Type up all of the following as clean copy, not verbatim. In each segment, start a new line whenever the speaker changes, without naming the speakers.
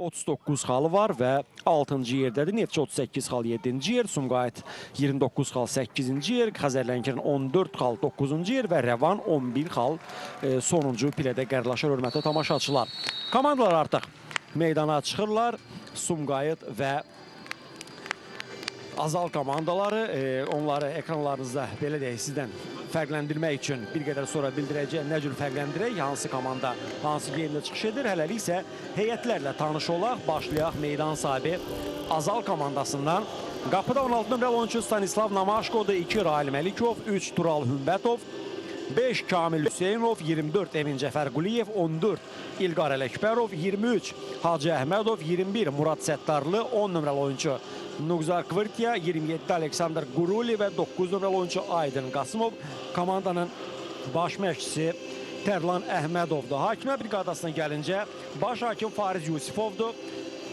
39 xalı var və 6-cı yerdədir. Neftçi 38 xal 7-ci yer, Sumqayıt 29 xal 8-ci yer, Xəzərləngirin 14 xal 9-cu yer və Rəvan 11 xal sonuncu pilədə qərarlaşır, hörmətli tamaşaçılar. Komandalar artıq meydana çıxırlar. Sumqayıt və Azal komandaları, onları ekranlarınızda belə deyək, sizdən fərqləndirmək üçün bir qədər sonra bildirəcək, nə cür fərqləndirək, hansı komanda, hansı geyimlə çıxış edir. Hələlik isə heyətlərlə tanış olaq, başlayaq meydan sahibi Azal komandasından. Qapıda 16 nömrəli oyunçu Stanislav Namaşkodur, 2 Rail Məlikov, 3 Tural Hümbətov, 5 Kamil Hüseynov, 24 Emin Cəfərquliyev, 14 İlqar Ələkbərov, 23 Hacı Əhmədov, 21 Murad Səttarlı, 10 nömrəli oyunçu Nuqzar Kvirtya, 27 Aleksandr Quruli və 9 nömrəli oyunçu Aydın Qasımov. Komandanın baş məşqçisi Tərlan Əhmədovdur. Hakimə briqadasına gəlincə baş hakim Fariz Yusifovdur.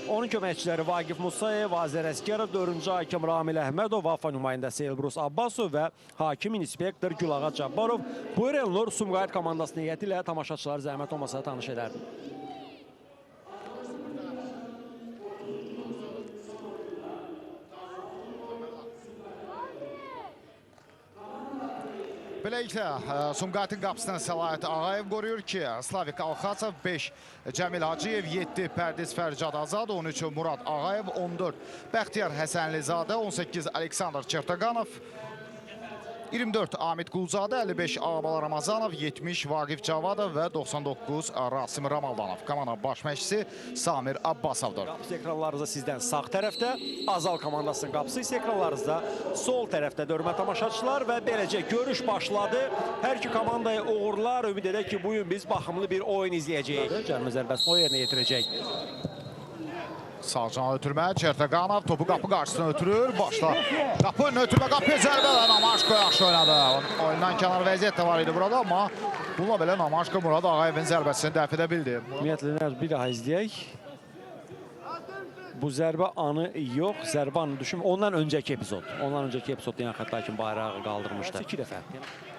Onun köməkçiləri Vaqif Musayev, Azər Əskərov, 4-cü hakim Ramil Əhmədov, AFA nümayəndəsi Elbrus Abbasov və hakim inspektor Gülağa Cabbarov. Buyurun, Elnur Sumqayıt komandasının heyəti ilə tamaşaçıları zəhmət olmasa tanış edərdim.
Beləliklə, Sumqayıtın qapısından Səlahiyyət Ağayev qoruyur ki, Slavik Alxaçov, 5 Cəmil Hacıyev, 7 Pərdiz Fərcad Azad, 13 Murad Ağayev, 14 Bəxtiyar Həsənlizadə, 18 Aleksandr Çertoqanov, 24 Amid Qulzadə, 55 Ağabala Ramazanov, 70 Vaqif Cavadov və 99 Rasim Ramaldanov. Komanda baş məşqçisi Samir Abbasovdur.
Qapısı ekranlarınızda sizdən sağ tərəfdə, Azal komandasının qapısı isə ekranlarınızda sol tərəfdə, hörmətli tamaşaçılar, və beləcə görüş başladı. Hər iki komandaya uğurlar, ümid edək ki, bugün biz baxımlı bir oyun izləyəcəyik. Cərmə zərbəsini o yerinə yetirəcək.
Sağcan ötürmə, Çertoqanov topu qapı qarşısına ötürür, başla. Qapı önünə ötürmə, qapıya zərbə və Namaşko yaxşı oynadı. Oyundan kənar vəziyyət də var idi burada, amma bununla belə Namaşko Murad Ağayevin zərbəsini dəf edə bildi.
Ümumiyyətlə, bir daha izləyək. Bu zərbə anı yox, zərbə anı düşün. Ondan öncəki epizod. Ondan öncəki epizodda yan xəttə hakim bayrağı qaldırmışdı. 2 dəfə.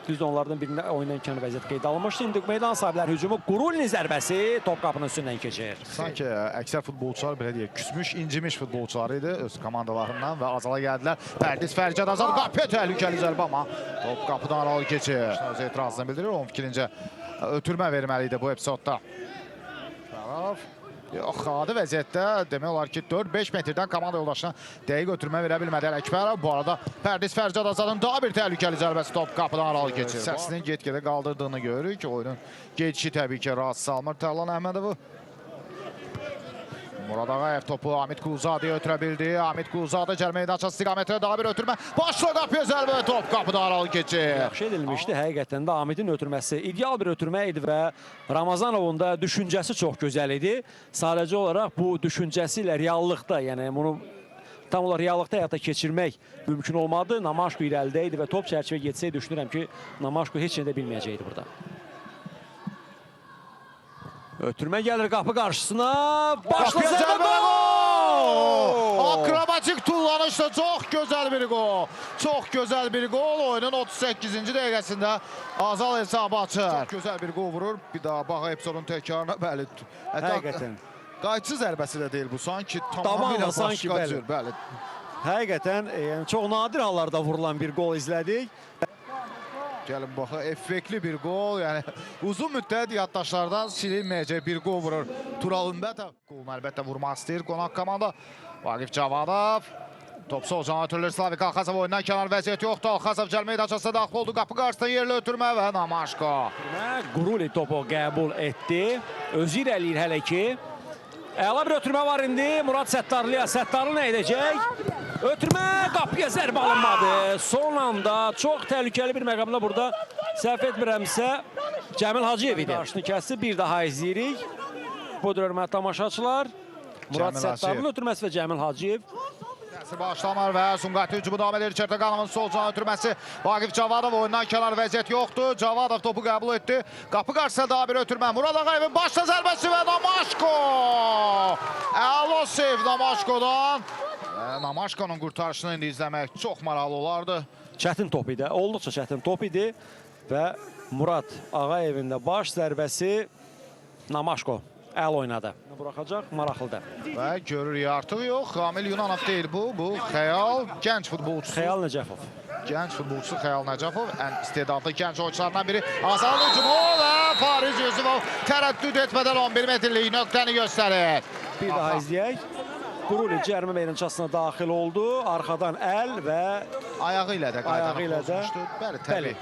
Düzdür, onlardan birində oyundan kənar vəziyyət qeyd alınmışdı. İndi meydan sahibləri hücumu, Qurulinin zərbəsi top qapının üstündən keçir.
Sanki əksər futbolçular, belə deyək, küsmüş, incimiş futbolçular idi öz komandalarından və Azala gəldilər. Pərdiz Fərcad Azad, qapıya təhlükəli zərbə, amma top qapıdan aralı keçir. Öz etirazını bildirir, onun fikrincə ötürmə verməli idi bu epizodda. Yox, adi vəziyyətdə demək olar ki, 4-5 metrdən komanda yoldaşına dəqiq ötürmə verə bilmədi Ələkbərov. Bu arada Pərdiz Fərcad Azadın daha bir təhlükəli zərbəsi top qapıdan aralı keçir. Səsini get-gedə qaldırdığını görürük ki, oyunun geçişi təbii ki, rahatsız almır Tərlan Əhmədovu. Murad Ağayev topu Amid Qulzadəyə ötürə bildi. Amid Qulzadə cərmə meydançası istiqamətində daha bir ötürmə. Başla qapıya zərbə, top qapıdan aralı keçir.
Yaxşı edilmişdi. Həqiqətən də Amidin ötürməsi ideal bir ötürmə idi və Ramazanovun da düşüncəsi çox gözəl idi. Sadəcə olaraq bu düşüncəsi ilə reallıqda, yəni bunu tam olaraq reallıqda həyata keçirmək mümkün olmadı. Namaşko irəlidə idi və top çərçivə getsəydi, düşünürəm ki, Namaşko heç nə də bilməyəcəkdi burada. Ötürmə gəlir qapı qarşısına. Başla zərbə, gol!
Akrobatik tullanışla çox gözəl bir gol. Çox gözəl bir gol. Oyunun 38-ci dəqiqəsində Azal hesabı açır. Çox gözəl bir gol vurur. Bir daha baxa epizodun təkrarına, bəli.
Həqiqətən.
Qayçı zərbəsi də deyil bu. Sanki tamamilə başqa cür. Bəli.
Həqiqətən çox nadir hallarda vurulan bir gol izlədik.
Gəlin baxa, effektli bir gol, yəni uzun müddət yaddaşlardan silinməyəcək bir gol vurur Tural Hümbətov. Qolunu əlbəttə vurmaq istəyir qonaq komanda. Vaqif Cavadov, top solcan ötürülür, Slavik Alxaçov oyundan kənar vəziyyət yoxdur. Alxaçov cəlmə meydançasına daxil oldu, qapı qarşısında yerli ötürmə və Namaşko.
Quruli topu qəbul etdi, özü irəliyir hələ ki. Əla bir ötürmə var indi, Murad Səttarlıya, Səttarlı nə edəcək? Ötürmə, qapıya zərbə alınmadı. Son anda çox təhlükəli bir məqamda burada səhv etmirəmsə Cəmil Hacıyev idi. Qarşını kəsdi, bir daha izləyirik. Budur, hörmətli tamaşaçılar. Murad Səttarlı ötürməsi və Cəmil Hacıyev.
Başlamır və Sumqayıt hücumu davam edir. Çertoqanovun solcan ötürməsi. Vaqif Cavadov oyundan kənar vəziyyət yoxdur. Cavadov topu qəbul etdi. Qapı qarşısında daha bir ötürmə. Murad Ağayevin başla zərbəsi və Namaşko. Əla sev Namaşkodan. Namaşkonun qurtarışını indi izləmək çox maraqlı olardı.
Çətin top idi, olduqca çətin top idi və Murad Ağayevin də baş zərbəsi Namaşko Əl oynadı. Buraxacaq, maraqlıdır.
Və görürük artıq yox. Kamil Yunanov deyil bu. Bu Xəyal, gənc futbolçusu.
Xəyal Nəcəfov.
Gənc futbolçusu Xəyal Nəcəfov. Ən istedadlı gənc oyuncularından biri. Azal hücumu və Fariz Yusufov tərəddüd etmədən 11 metrlik nöqtəni göstərir.
Bir daha izləyək. Quruli cərmə meydançasına daxil oldu. Arxadan əl və
Ayağı ilə də qaydanı pozmuşdu. Bəli, təbii.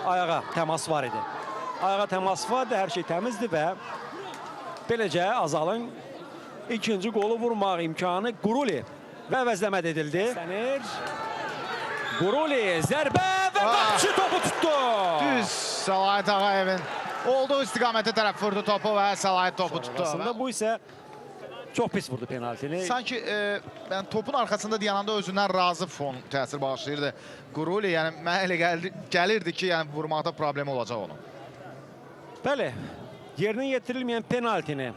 Ayağa təmas var idi. Ayağa təmas vardı, hər şey təmizdir və beləcə Azalın ikinci qolu vurmaq imkanı Quruli və əvəzləmə edildi. Quruli zərbə və qapçı topu tutdu.
Düz Səlahiyyət Ağayevin olduğu istiqamətə tərəf vurdu topu və Səlahiyyət topu tutdu.
Aslında bu isə çox pis vurdu penaltini.
Sanki topun arxasında dayananda özündən razı fon təsir bağışlayırdı. Quruli, yəni mənə elə gəlirdi ki, yəni vurmaqda problemi olacaq onun.
Bəli, yerinə yetirilməyən penaltini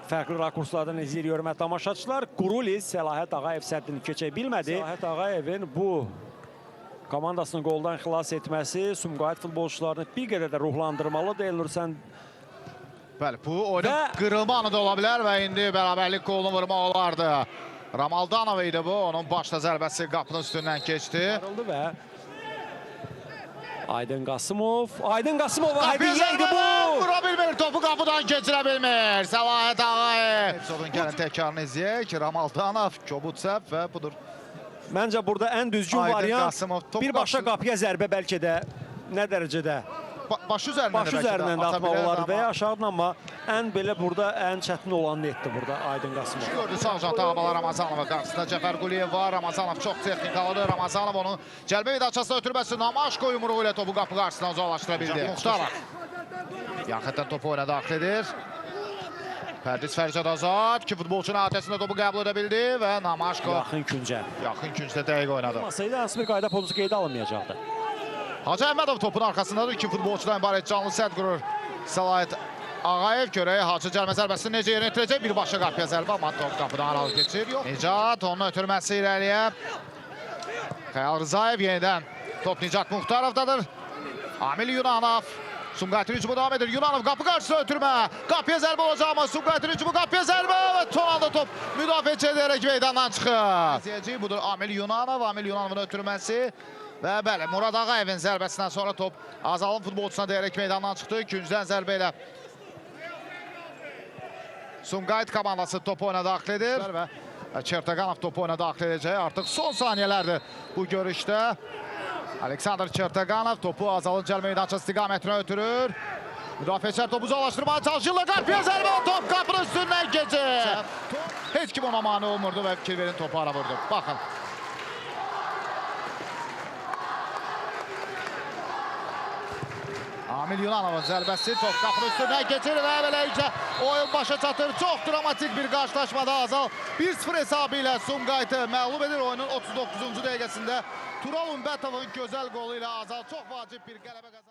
fərqli rakurslardan izləyir hörmətli tamaşaçılar. Quruli Səlahiyyət Ağayev səddini keçə bilmədi. Səlahiyyət Ağayevin bu komandasını qoldan xilas etməsi Sumqayıt futbolçularını bir qədər də ruhlandırmalıdır. Elnur, sən...
Bəli, bu oyunun qırılma anı da ola bilər və indi bərabərlik qolunu vurmaq olardı. Ramaldanov idi bu, onun başla zərbəsi qapının üstündən keçdi.
Və Aydın Qasımov, hədiyyə idi bu!
Vura bilmir, topu qapıdan keçirə bilmir. Səlahiyyət Ağayev. Episodun gəlin təkrarını izləyək. Ramaldanov, kobud səhv və budur.
Məncə burada ən düzgün variant birbaşa qapıya zərbə bəlkə də nə dərəcədə
başı üzərindən
də atmaq olardı və ya aşağıdan, amma ən belə burada ən çətin olanını etdi burada Aydın Qasımov.
Gördü sağ janta Havalar Ramazanova qarşısında Cəfər Quliyev var. Ramazanov çox texnikalıdır. Ramazanov onun cəlbə meydançasına ötürməsi Namaşko yumruğu ilə topu qapı qarşısından uzaqlaşdıra bildi. Muxtarov. Yaxından topu oyuna daxil edir. Pərdiz Fərcad Azad ki futbolçunun atəsində topu qəbul edə bildi və Namaşko
yaxın küncdə
dəqiq oynadı.
Olmasaydı hansı bir qayda pozusu qeydə alınmayacaqdı.
Hacı Əhmədov topun arxasındadır. İki futbolçudan ibarət canlı sədd qurur Səlahiyyət Ağayev. Görək Hacı cəlmə zərbəsini necə yerinə yetirəcək? Birbaşa qapıya zərbə, amma top qapıdan aralı keçir. Nicat onun ötürməsi irəliyə. Xəyal Rızayev yenidən. Top Nicat Muxtarovdadır. Amil Yunanov. Sumqayıtın hücumu davam edir. Yunanov qapı qarşısına ötürmə. Qapıya zərbə olacaq, amma Sumqayıtın hücumu qapıya zərbə və son anda top müdafiəçi edərək meydandan çıxır. Budur Amil Yunanov. Amil Yunanovun ötürməsi. Və bəli, Murad Ağayevin zərbəsindən sonra top Azalın futbolçusuna deyərək meydandan çıxdı. Küncdən zərbə ilə Sumqayıt komandası topu oyuna daxil edir. Və Çertaqanov topu oyuna daxil edəcək. Artıq son saniyələrdir bu görüşdə. Aleksandr Çertaqanov topu Azalın cəlbə meydançası istiqamətinə ötürür. Müdafiəçilər topu uzaqlaşdırmağa çalışırlar. Qapıya zərbə, top qapının üstündən keçir. Heç kim ona mane olmurdu və fikir verin topu ara vurdu. Baxın. Amil Yunanovun zərbəsi top qapının üstündən keçir və beləliklə oyun başa çatır. Çox dramatik bir qarşılaşmada Azal 1-0 hesabı ilə Sumqayıtı məğlub edir. Oyunun 39-cu dəqiqəsində Tural Ümbətovun gözəl qolu ilə Azal çox vacib bir qələbə qazanır.